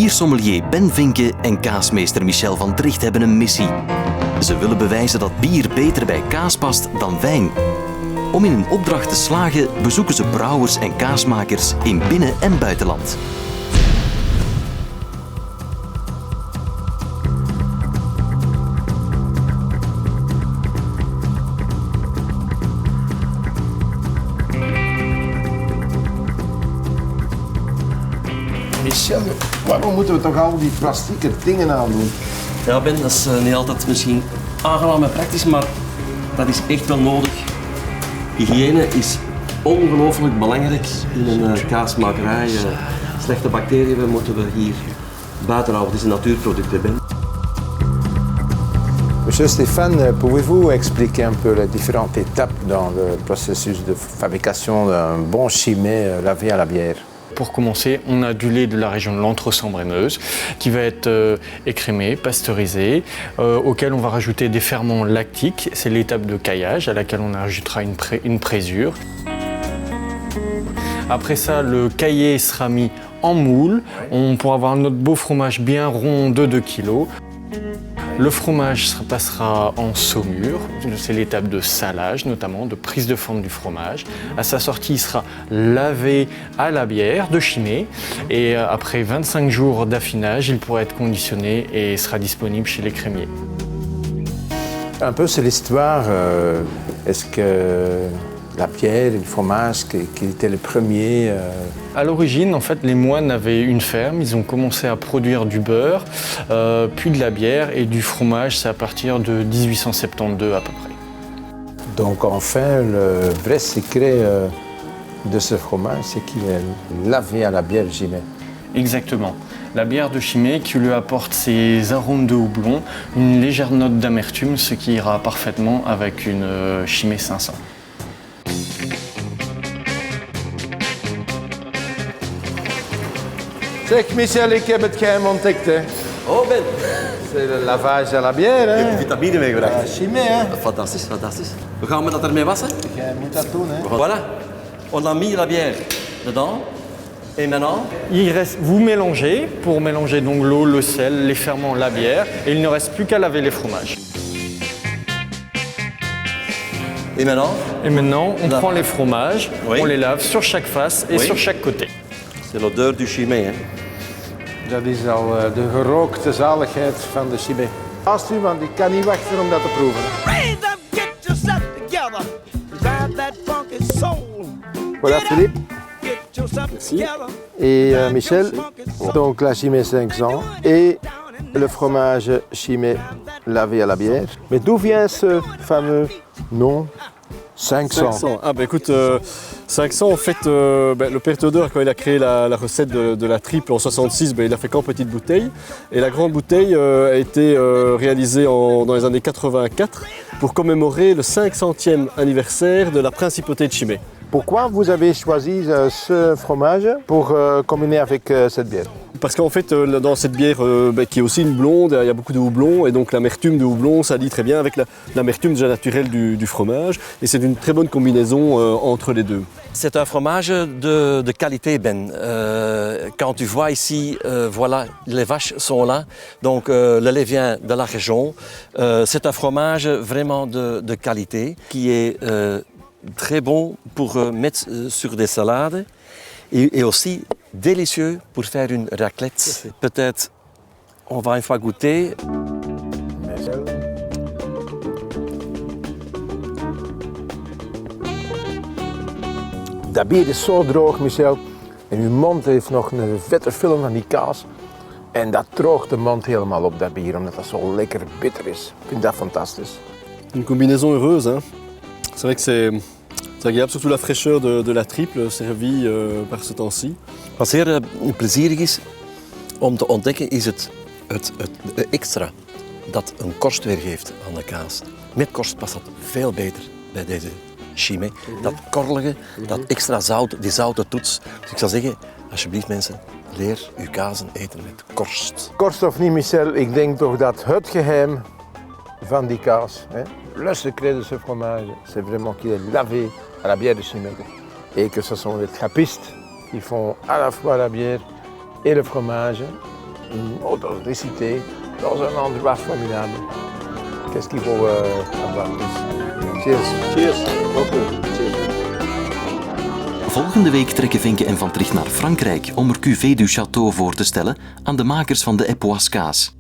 Biersommelier Ben Vinke en kaasmeester Michel van Tricht hebben een missie. Ze willen bewijzen dat bier beter bij kaas past dan wijn. Om in hun opdracht te slagen bezoeken ze brouwers en kaasmakers in binnen- en buitenland. Michel, waarom moeten we toch al die plastieke dingen aandoen? Ja Ben, dat is niet altijd misschien aangenaam en praktisch, maar dat is echt wel nodig. Hygiëne is ongelooflijk belangrijk in een kaasmakerij. Slechte bacteriën moeten we hier buiten houden. Het is een natuurproduct, hè, Ben. Monsieur Stéphane, pouvez-vous expliquer un peu les différentes étapes dans le processus de fabrication d'un bon chimay lavé à la bière? Pour commencer, on a du lait de la région de l'Entre-Sambre-et-Meuse qui va être écrémé, pasteurisé, auquel on va rajouter des ferments lactiques. C'est l'étape de caillage à laquelle on ajoutera une présure. Après ça, le caillé sera mis en moule. On pourra avoir notre beau fromage bien rond de 2 kg. Le fromage passera en saumure, c'est l'étape de salage notamment, de prise de forme du fromage. À sa sortie, il sera lavé à la bière de chimay et après 25 jours d'affinage, il pourra être conditionné et sera disponible chez les crémiers. Un peu, c'est l'histoire. Est-ce que la bière et le fromage, qui était le premier À l'origine, en fait, les moines avaient une ferme, ils ont commencé à produire du beurre, puis de la bière et du fromage, c'est à partir de 1872 à peu près. Donc enfin, le vrai secret de ce fromage, c'est qu'il est lavé à la bière chimay. Exactement. La bière de chimay qui lui apporte ses arômes de houblon, une légère note d'amertume, ce qui ira parfaitement avec une chimay 500. Zeg Michel, ik heb het geheim ontdekt. Hè. Oh Ben, C'est le lavage à la bière. je Hè. hebt de vitamine meegebracht. Chimay, hè. Fantastisch, fantastisch. Hoe gaan we dat ermee wassen? Jij moet dat doen, hè. Voilà, on a mis la bière dedans. Et maintenant, Il reste, vous mélangez, pour mélanger donc l'eau, le sel, les ferments, la bière, et il ne reste plus qu'à laver les fromages. et maintenant, Et maintenant, on Là. prend les fromages, Oui. on les lave sur chaque face et Oui. sur chaque côté. c'est l'odeur du chimay. Hein. Dat is al de gerookte zaligheid van de chimay. Haast u, want ik kan niet wachten om dat te proeven. Raise up, get yourself together. Drive that funky soul. Voilà Philippe Get yourself together. et Michel. Donc la chimay 500 et le fromage chimay lavé à la bière. Mais d'où vient ce fameux nom 500? 500. Ah bah écoute, 500 en fait, le père Théodore quand il a créé la recette de la triple en 66, il a fait qu'en petite bouteille. Et la grande bouteille a été réalisée dans les années 84 pour commémorer le 500e anniversaire de la principauté de Chimay. Pourquoi vous avez choisi ce fromage pour combiner avec cette bière? Parce qu'en fait, dans cette bière qui est aussi une blonde, il y a beaucoup de houblon et donc l'amertume de houblon s'allie très bien avec l'amertume déjà naturelle du fromage et c'est une très bonne combinaison entre les deux. C'est un fromage de qualité, Ben. Quand tu vois ici, voilà, les vaches sont là, donc le lait vient de la région. C'est un fromage vraiment de qualité qui est très bon pour mettre sur des salades et aussi délicieux pour faire une raclette. Peut-être on va une fois goûter. Dat bier is zo droog, Michel. En uw mond heeft nog een vette film van die kaas. En dat droogt de mond helemaal op, dat bier, omdat dat zo lekker bitter is. Ik vind dat fantastisch. Une combinaison heureuse. Hein. C'est vrai que c'est agréable, surtout la fraîcheur de la triple servie par ce temps-ci. Wat zeer plezierig is om te ontdekken is het extra dat een korst weergeeft aan de kaas. Met korst past dat veel beter bij deze chimay. Dat korrelige, dat extra zout, die zoute toets. Dus ik zou zeggen, alsjeblieft mensen, leer uw kazen eten met korst. Korst of niet, Michel, ik denk toch dat het geheim van die kaas, hè, le secret de ce fromage, c'est vraiment qu'il est lavé à la bière de Chimay. Et que ce sont les trappistes qui font à la fois la bière et le fromage. une authenticité dans un endroit formidable. Qu'est-ce qu'il faut avoir plus? Cheers. Cheers. Beaucoup. Cheers. Volgende week trekken Vinke en Van Tricht naar Frankrijk om er Cuvée du Château voor te stellen aan de makers van de Epoisses kaas.